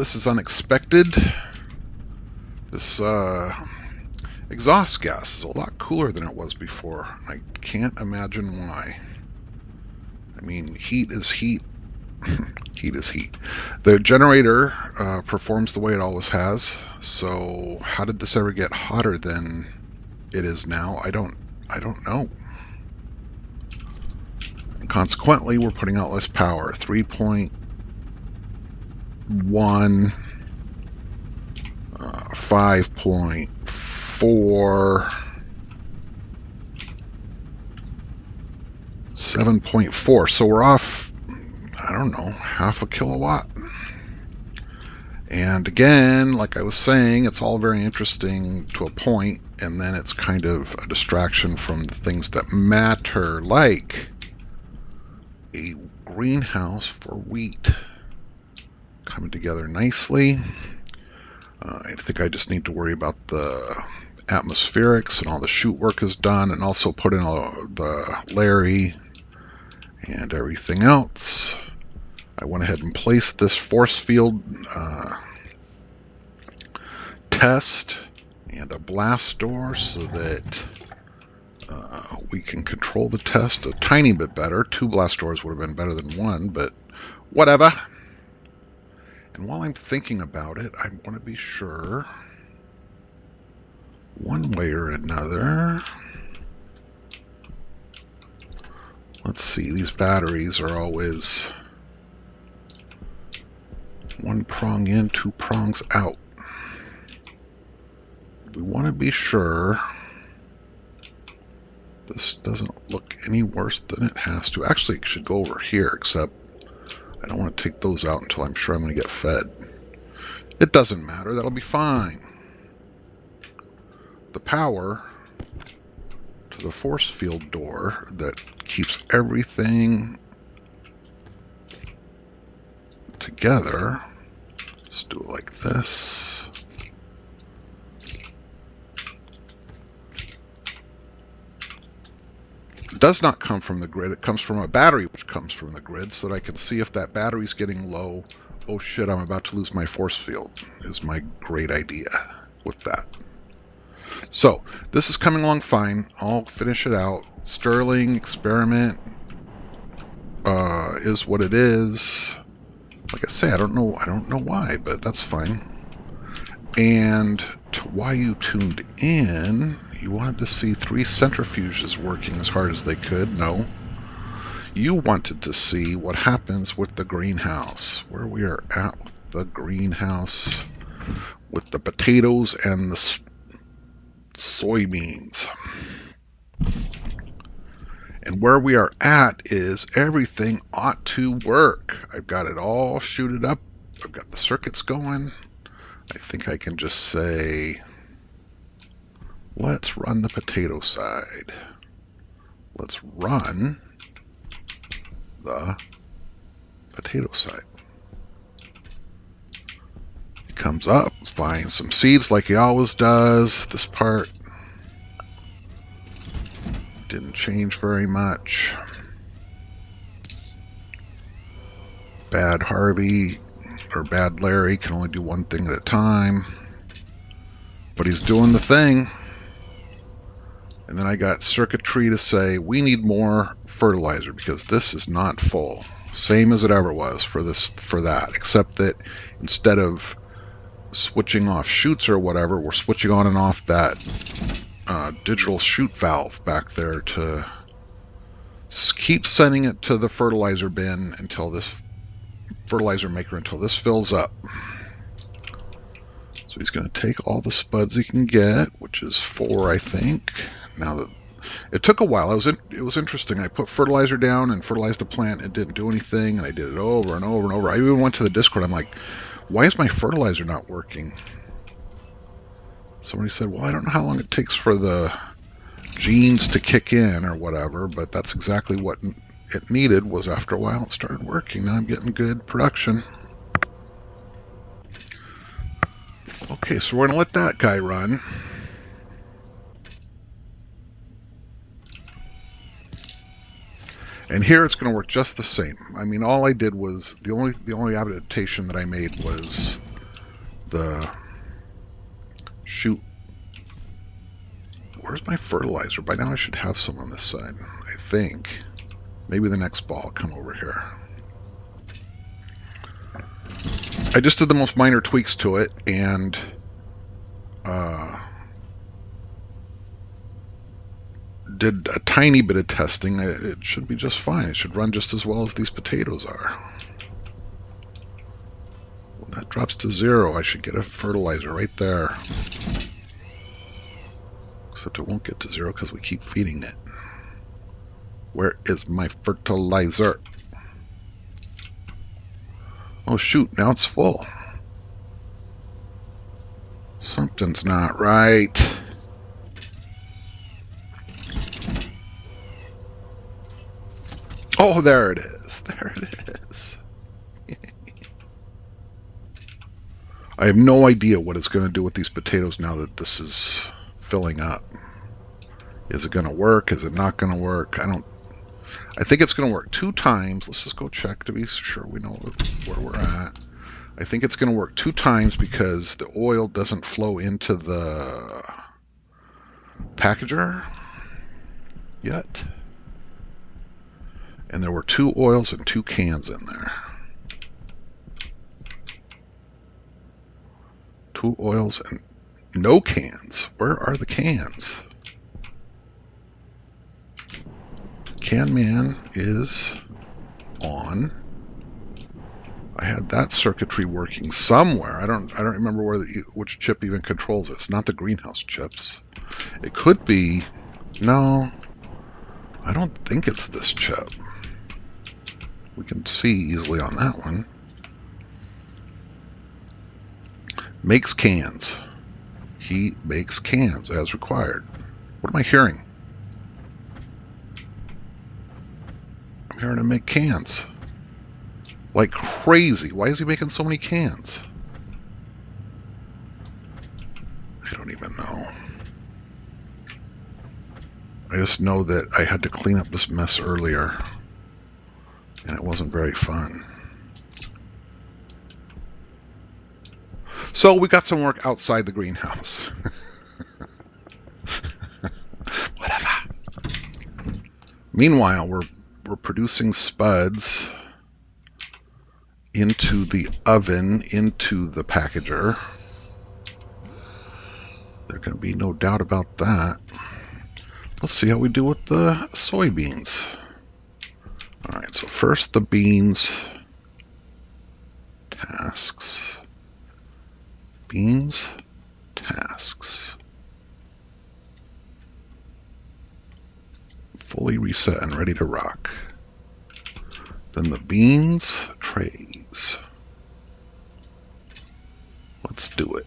this is unexpected. This exhaust gas is a lot cooler than it was before. I can't imagine why. I mean, heat is heat. Heat is heat. The generator performs the way it always has. So how did this ever get hotter than it is now? I don't know. And consequently, we're putting out less power. 3.1, 5.4, 7.4. So we're off, I don't know, half a kilowatt. And again, like I was saying, it's all very interesting to a point, and then it's kind of a distraction from the things that matter, like a greenhouse for wheat coming together nicely. I think I just need to worry about the atmospherics, and all the chute work is done, and also put in the Larry and everything else. I went ahead and placed this force field test and a blast door so that we can control the test a tiny bit better. 2 blast doors would have been better than 1, but whatever. And while I'm thinking about it, I want to be sure, one way or another. Let's see, these batteries are always 1 prong in, 2 prongs out. We want to be sure this doesn't look any worse than it has to. Actually, it should go over here, except I don't want to take those out until I'm sure I'm going to get fed. It doesn't matter, that'll be fine. The power to the force field door that keeps everything together. Let's do it like this. It does not come from the grid. It comes from a battery, which comes from the grid, so that I can see if that battery's getting low. Oh shit, I'm about to lose my force field, is my great idea with that. So this is coming along fine. I'll finish it out. Stirling experiment is what it is. Like I say, I don't know why, but that's fine. And to why you tuned in, you wanted to see 3 centrifuges working as hard as they could. No. You wanted to see what happens with the greenhouse, where we are at with the greenhouse, with the potatoes and the soybeans. And where we are at is everything ought to work. I've got it all shooted up. I've got the circuits going. I think I can just say, let's run the potato side. Let's run the potato side. He comes up, buying some seeds like he always does. This part didn't change very much. Bad Harvey or Bad Larry can only do one thing at a time, but he's doing the thing. And then I got circuitry to say we need more fertilizer because this is not full, same as it ever was for that, except that instead of switching off chutes or whatever, we're switching on and off that digital chute valve back there to keep sending it to the fertilizer bin until this fertilizer maker until this fills up. So he's going to take all the spuds he can get, which is 4, I think. Now that it took a while, it was interesting. I put fertilizer down and fertilized the plant. It didn't do anything, and I did it over and over and over. I even went to the Discord. I'm like, why is my fertilizer not working? Somebody said, well, I don't know how long it takes for the genes to kick in or whatever, but that's exactly what it needed. Was after a while it started working. Now I'm getting good production. Okay, so we're going to let that guy run. And here it's going to work just the same. I mean, all I did was the only adaptation that I made was the... Shoot. Where's my fertilizer? By now I should have some on this side, I think. Maybe the next ball will come over here. I just did the most minor tweaks to it, and did a tiny bit of testing. It should be just fine. It should run just as well as these potatoes are. When that drops to 0, I should get a fertilizer right there. Except it won't get to 0 because we keep feeding it. Where is my fertilizer? Oh shoot, now it's full. Something's not right. Oh, there it is. There it is. I have no idea what it's going to do with these potatoes now that this is filling up. Is it going to work? Is it not going to work? I think it's going to work 2 times. Let's just go check to be sure we know where we're at. I think it's going to work 2 times because the oil doesn't flow into the packager yet. And there were 2 oils and 2 cans in there. 2 oils and no cans. Where are the cans? Can man is on. I had that circuitry working somewhere. I don't remember which chip even controls it. It's not the greenhouse chips. It could be. No, I don't think it's this chip. We can see easily on that one. Makes cans. He makes cans as required. What am I hearing? I'm hearing him make cans. Like crazy. Why is he making so many cans? I don't even know. I just know that I had to clean up this mess earlier, and it wasn't very fun. So we got some work outside the greenhouse. Whatever. Meanwhile, we're producing spuds into the oven, into the packager. There can be no doubt about that. Let's see how we do with the soybeans. All right, so first the beans. Tasks. Beans. Tasks. Fully reset and ready to rock. Then the beans trays. Let's do it.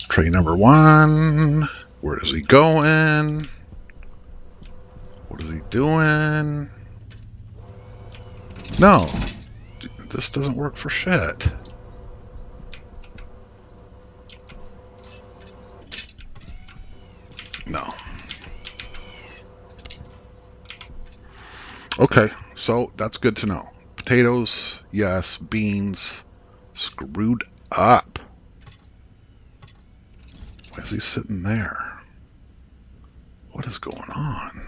Tray number 1. Where is he going? What is he doing? No, this doesn't work for shit. No. Okay, so that's good to know. Potatoes, yes. Beans, screwed up. Why is he sitting there? What is going on?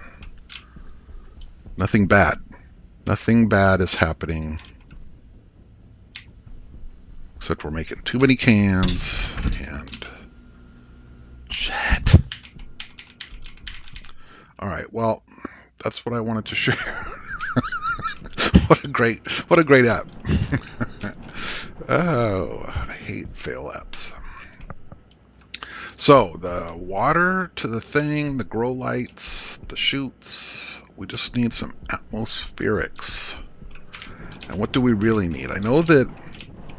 Nothing bad. Nothing bad is happening. Except we're making too many cans and shit. All right, well, that's what I wanted to share. What a great app. Oh, I hate fail apps. So the water to the thing, the grow lights, the chutes, we just need some atmospherics. And what do we really need? I know that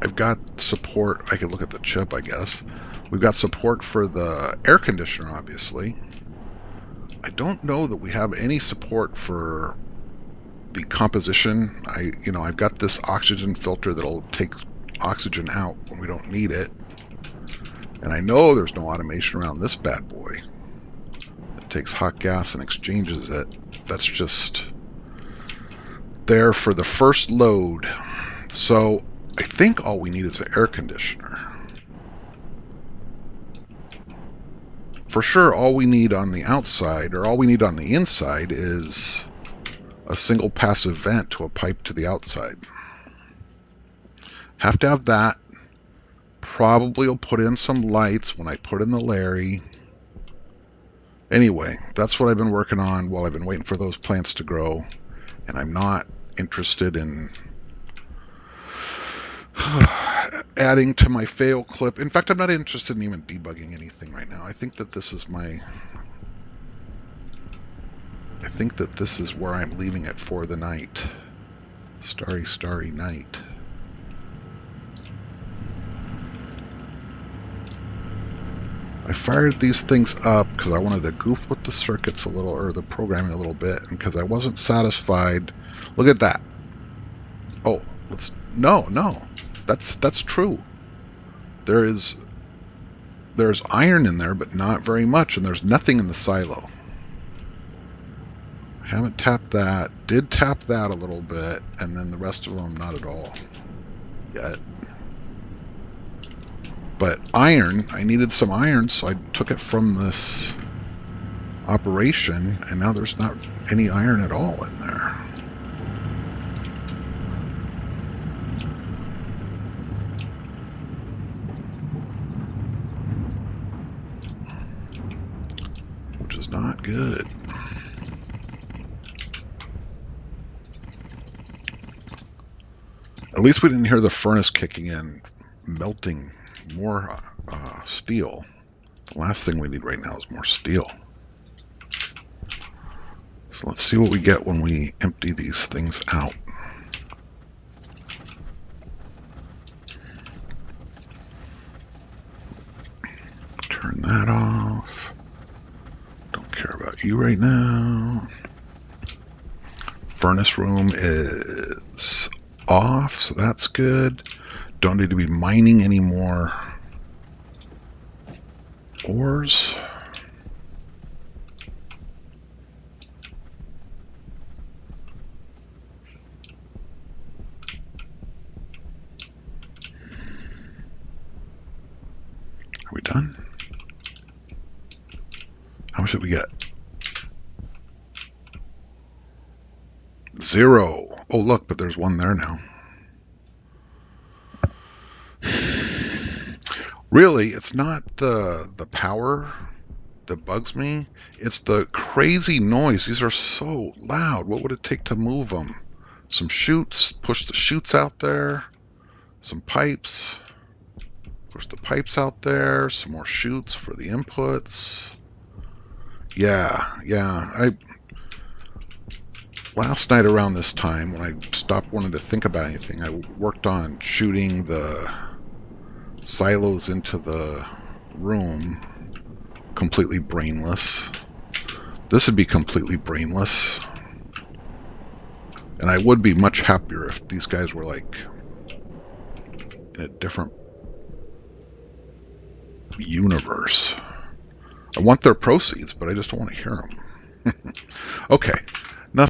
I've got support. I could look at the chip, I guess. We've got support for the air conditioner, obviously. I don't know that we have any support for the composition. I've got this oxygen filter that'll take oxygen out when we don't need it. And I know there's no automation around this bad boy. It takes hot gas and exchanges it. That's just there for the first load. So I think all we need is an air conditioner. For sure, all we need on the outside, or all we need on the inside, is a single passive vent to a pipe to the outside. Have to have that. Probably will put in some lights when I put in the Larry. Anyway, that's what I've been working on while I've been waiting for those plants to grow. And I'm not interested in adding to my fail clip. In fact, I'm not interested in even debugging anything right now. I think that this is where I'm leaving it for the night. Starry, starry night. I fired these things up because I wanted to goof with the circuits a little, or the programming a little bit, and because I wasn't satisfied. Look at that. Oh, no. That's true. There's iron in there, but not very much, and there's nothing in the silo. Haven't tapped that. Did tap that a little bit, and then the rest of them not at all yet. But iron, I needed some iron, so I took it from this operation, and now there's not any iron at all in there. Which is not good. At least we didn't hear the furnace kicking in, melting more steel. The last thing we need right now is more steel. So let's see what we get when we empty these things out. Turn that off. Don't care about you right now. Furnace room is off, so that's good. Don't need to be mining any more ores. Are we done? How much did we get? 0. Oh, look, but there's one there now. Really, it's not the power that bugs me. It's the crazy noise. These are so loud. What would it take to move them? Some chutes. Push the chutes out there. Some pipes. Push the pipes out there. Some more chutes for the inputs. Yeah. Last night around this time, when I stopped wanting to think about anything, I worked on shooting the silos into the room. Completely brainless. This would be completely brainless. And I would be much happier if these guys were like in a different universe. I want their proceeds, but I just don't want to hear them. Okay.